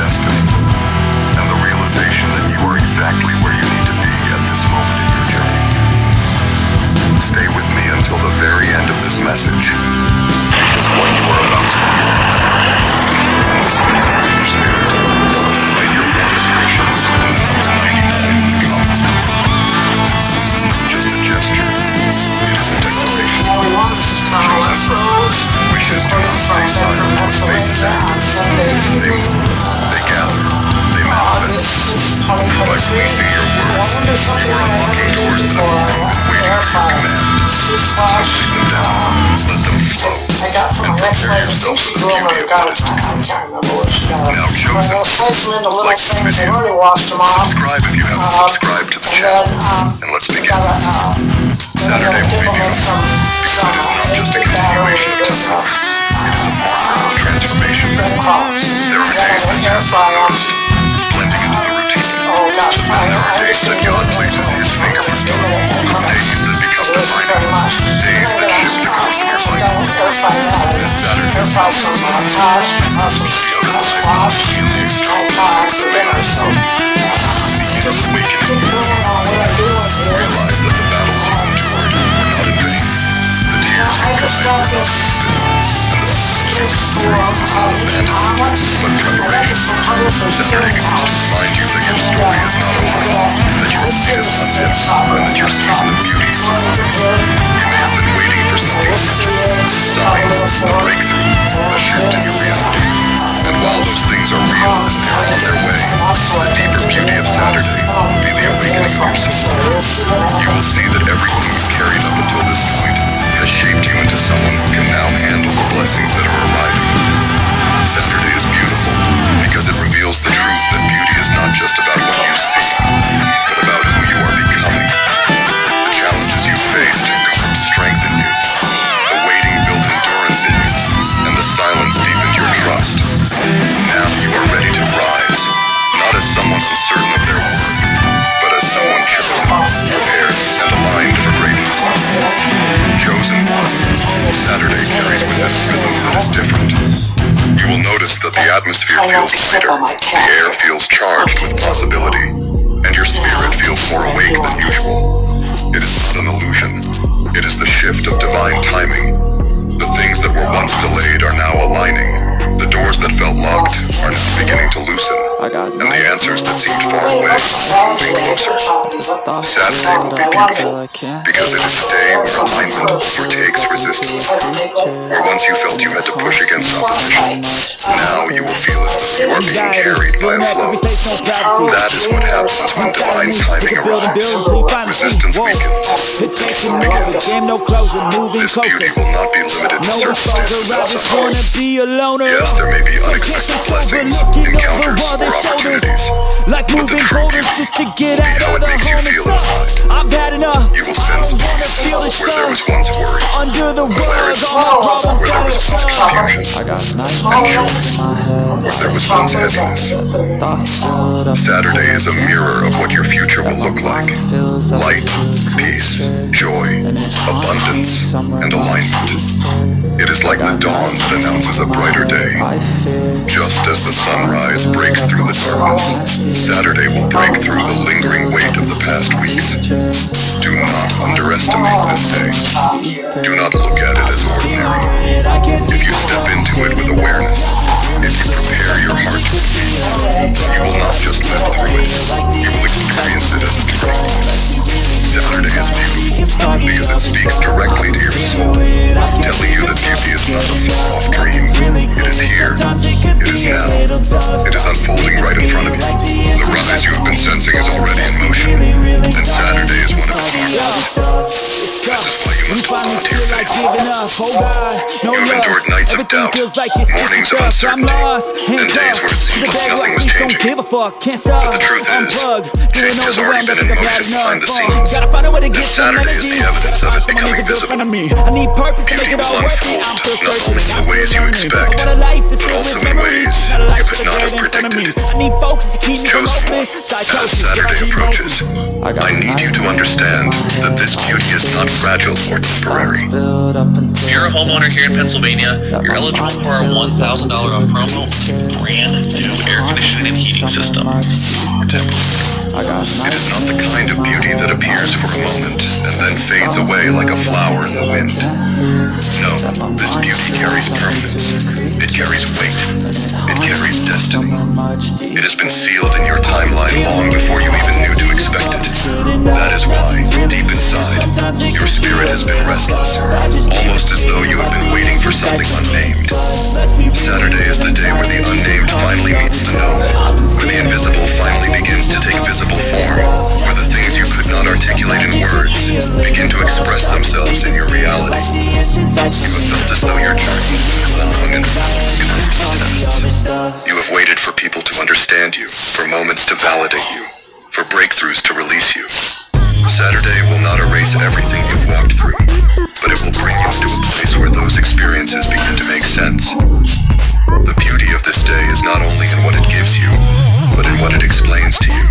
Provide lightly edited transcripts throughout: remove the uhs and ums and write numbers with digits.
destiny, and the realization that you are exactly where you need to be at this moment in your journey. Stay with me until the very end of this message, because what you are about to hear will open a new perspective in your spirit. Write your warmest wishes in the number 99 in the comments below. This is not just a gesture, it is a declaration. Wishes do not stay silent when faith is active. They move, they gather, they manifest. By releasing your words, you are unlocking doors that have long been waiting for your command. So write them down, let them flow, and prepare yourself for the beauty of what is to come. Now chosen, like this video, subscribe if you haven't subscribed to the channel, and let's begin. Saturday will be beautiful, because it is not just a continuation of tomorrow, it is a marker of transformation. There are days when you are noticed, blending into the routine, and there are days that God places His fingerprint on, days that become defining, days that shift the course of your life. This Saturday, we'll see how the light and the external blessings that they are, the inner awakening. Realize that the battles you endured were not in vain. The tears you cried were not wasted, and the struggles you went through was not abandonment, but preparation. Saturday comes to remind you that your story is not over, that your fate is unfinished, and that your season of beauty is upon you. You may have been waiting for something tangible, a sign, a breakthrough, a shift in your reality. And while those things are real and they are on their way, the deeper beauty of Saturday will be the awakening of your soul. You will see that everything you carried up until this point has shaped you into someone who can now handle the blessings that are arriving. Saturday is beautiful because it reveals the truth that beauty is not just about what you see, but about who you are becoming. The challenges you faced carved strength in you. The waiting built endurance in you, and the silence deepened your trust. Now you are ready to rise, not as someone uncertain of their worth, but as someone chosen, prepared, and aligned for greatness. Chosen one, Saturday carries with it a rhythm that is different. You will notice that the atmosphere feels lighter, the air feels charged with possibility, and your spirit feels more awake than usual. It is not an illusion, it is the shift of divine timing. The things that were once delayed are now aligning. The doors that felt locked are now beginning to loosen, and the answers that seemed far away are moving closer. Saturday will be beautiful, because it is a day where alignment overtakes resistance. Where once you felt you had to push against opposition, now you will feel as though you are being carried by a flow. That is what happens when divine timing arrives. Resistance weakens, peace begins. This beauty will not be limited to circumstances outside. Yes, there may be unexpected blessings, encounters, or opportunities, but the true beauty will be how it makes you feel inside. You will sense peace where there was once worry, clarity where there was once confusion, and joy where there was once heaviness. Saturday is a mirror of what your future will look like. Light, peace, joy, abundance, and alignment. It is like the dawn that announces a brighter day. Just as the sunrise breaks through the darkness, Saturday will break through the lingering weight of the past weeks. Do not underestimate this day. Do not look at it as ordinary. If you step into it with awareness, if you prepare your heart to receive, you will not just live through it, you will experience it as a turning point. Saturday is beautiful because it speaks directly to your soul, telling you that beauty is not a far-off dream. It is here. It is now. It is unfolding right in front of you. The rise you have been sensing is already in motion, and Saturday is one of its markers. This is why you must hold on to your faith. You have endured nights of doubt, mornings of uncertainty, and days where it seemed like nothing was changing. But the truth is, change has already been in motion behind the scenes, and Saturday is the evidence of it becoming visible. Beauty will unfold not only in the ways you expect, but also in ways you could not have predicted. Chosen one, as Saturday approaches, I need you to understand that this beauty is not fragile or temporary. If you're a homeowner here in Pennsylvania, you're eligible for our $1,000 off promo, brand new air conditioning and heating system. It is not the kind of beauty that appears for a moment and then fades away like a flower in the wind. No, this beauty carries permanence. It carries weight. It carries destiny. It has been sealed in your timeline long before you even knew to expect it. That is why, deep inside, your spirit has been restless, almost as though you have been waiting for something unnamed. Saturday is the day where the unnamed finally meets the known, where the invisible finally begins to take visible form, where the things you could not articulate in words begin to express themselves in your reality. You have felt as though your journey has been long and full of constant tests. You have waited for people to understand you, for moments to validate you, for breakthroughs to release you. Saturday will not erase everything you've walked through, but it will bring you into a place where those experiences begin to make sense. The beauty of this day is not only in what it gives you, but in what it explains to you.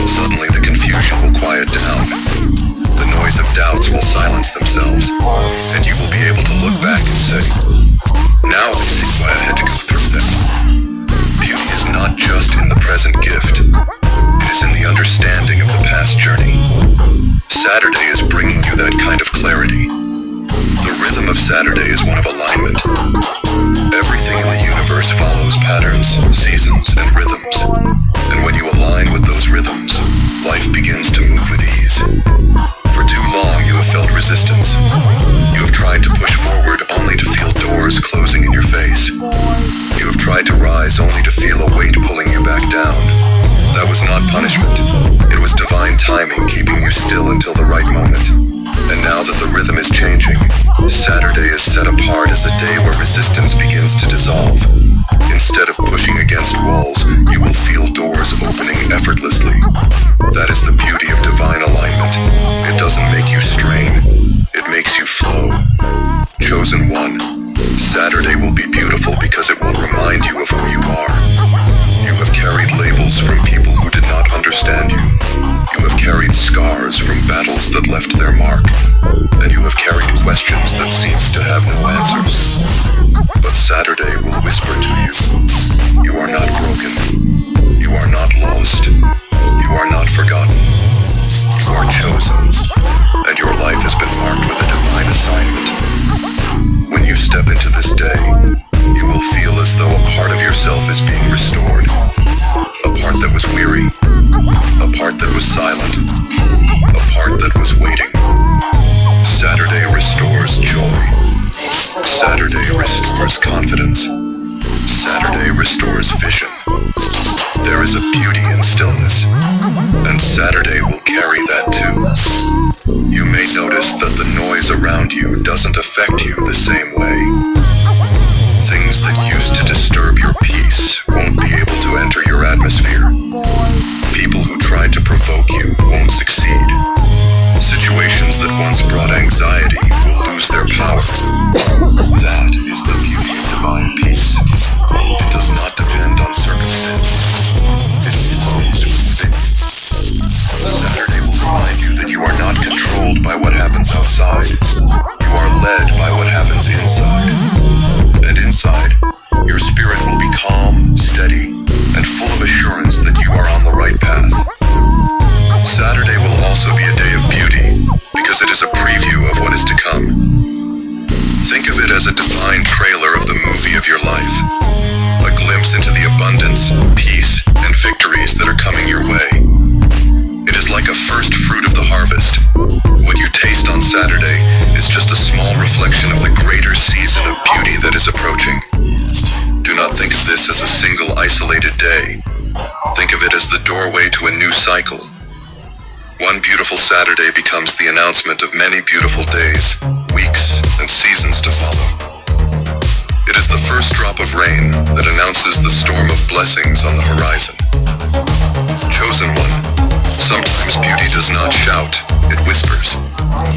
Suddenly the confusion will quiet down. The noise of doubts will silence themselves, and you will be able to look back and say, now I see why I had to go through that. Beauty is not just in the present gift. It is in the understanding of the past journey. Saturday is bringing you that kind of clarity. The rhythm of Saturday is one of alignment. Everything in the universe follows patterns, seasons, and rhythms. And when you align with those rhythms, life begins to move with ease. For too long, you have felt resistance. You have tried to push forward only to feel doors closing in your face. You have tried to rise only to feel a weight pulling you back down. That was not punishment. It was divine timing keeping you still until the right moment. And now that the rhythm is changing, Saturday is set apart as a day where resistance begins to dissolve. Instead of pushing against walls, you will feel doors opening effortlessly. That is the beauty of divine alignment. It doesn't make you strain. It makes you flow. Chosen one, Saturday will be beautiful because it will remind you of who you are. You have carried labels from people who did not understand you. You have carried scars from battles that left their mark. And you have carried questions that seemed to have no answers. But Saturday will whisper to you, you are not broken. You are not lost. You are not forgotten. You are chosen. And your life has been marked with a divine assignment. When you step into this day, you will feel as though a part of yourself is being restored. A part that was weary. A part that was silent. A part that was waiting. Saturday restores joy. Saturday restores confidence. Saturday restores vision. There is a beauty in stillness, and Saturday will carry that too. You may notice that the noise around you doesn't affect you the same way. Things that used to disturb your peace won't be able to enter your atmosphere. People who tried to provoke you won't succeed. Situations that once brought anxiety will lose their power. That is the beauty of divine peace. It does not depend on circumstances. It flows within you. Saturday will remind you that you are not controlled by what happens outside. You are led by what happens inside. And inside, your spirit will be calm, steady, and full of assurance that you are on the right path. Saturday will also be a day of beauty, because it is a preview of what is to come. Think of it as a divine trailer of the movie of your life, a glimpse into the abundance, peace, and victories that are coming your way. It is like a first fruit of the harvest. What you taste on Saturday is just a small reflection of the greater season of beauty that is approaching. Do not think of this as a single isolated day. Think of it as the doorway to a new cycle. One beautiful Saturday becomes the announcement of many beautiful days, weeks, and seasons to follow. It is the first drop of rain that announces the storm of blessings on the horizon. Chosen one, sometimes beauty does not shout, it whispers.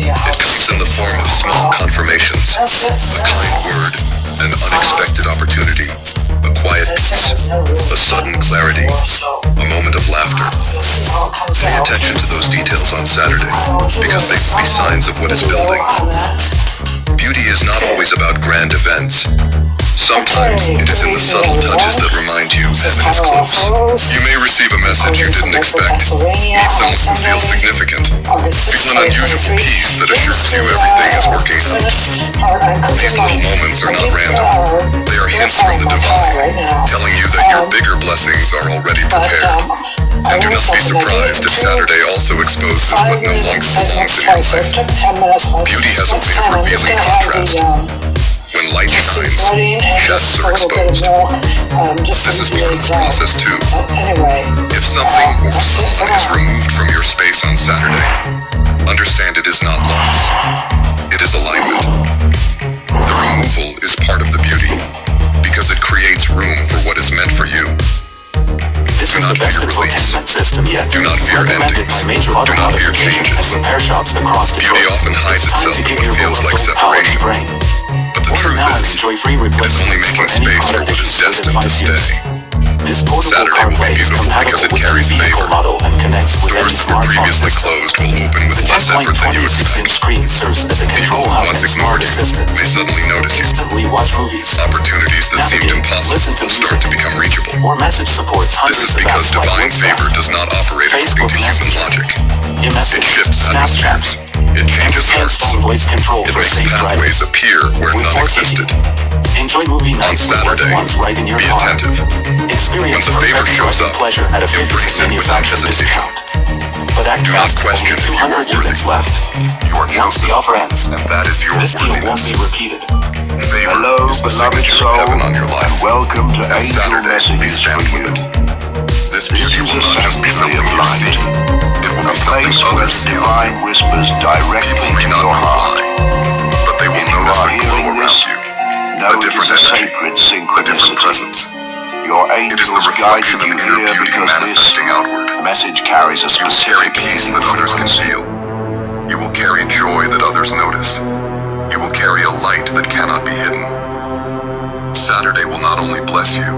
It comes in the form of small confirmations, a kind word, an unexpected opportunity, a quiet peace, a sudden clarity, a moment of laughter. Pay attention to those details on Saturday, because they will be signs of what is building. Beauty is not always about grand events. Sometimes it is in the subtle touches that remind you heaven close. You may receive a message you didn't expect. Meet someone who feels significant. Feel an unusual peace that assures you everything is working out. These little moments are not random. They are hints from the divine, telling you that your bigger blessings are already prepared. And do not be surprised if Saturday also exposes what no longer belongs in your life. Beauty has a way of revealing contrast. When light shines, shadows are exposed. This is part of the process too. If something or someone is removed from your space on Saturday, understand it is not loss. It is alignment. The removal is part of the beauty, because it creates room for what is meant for you. This is the best infotainment system yet. Do not fear endings. Do not fear changes. Repair shops across Beauty often hides itself in what feels like separation. But the truth is, it is only making space for what is destined to stay. Saturday will be beautiful because it carries favor. Doors that were previously closed will open with less effort than you expect. People who once ignored you may suddenly notice you. Opportunities that seemed impossible will start to become reachable. This is because divine favor does not operate according to human logic. It shifts atmospheres. It changes hearts. It makes pathways appear where none existed. On Saturday, be attentive. When the favor shows up, embrace it without hesitation. Do not question if you are worthy. You are chosen, and that is your worthiness. Favor is the signature of heaven on your life. Welcome to And Saturday, be stand with it. This beauty will not just be something you see. It will be something others see. Divine whispers directly People may to not your know heart. why, but they will notice a glow around you. A different energy, a different presence. Your It is the angels guide reflection of you inner here beauty because this manifesting outward. message carries a You will carry specific peace that others can feel. You will carry joy that others notice. You will carry a light that cannot be hidden. Saturday will not only bless you,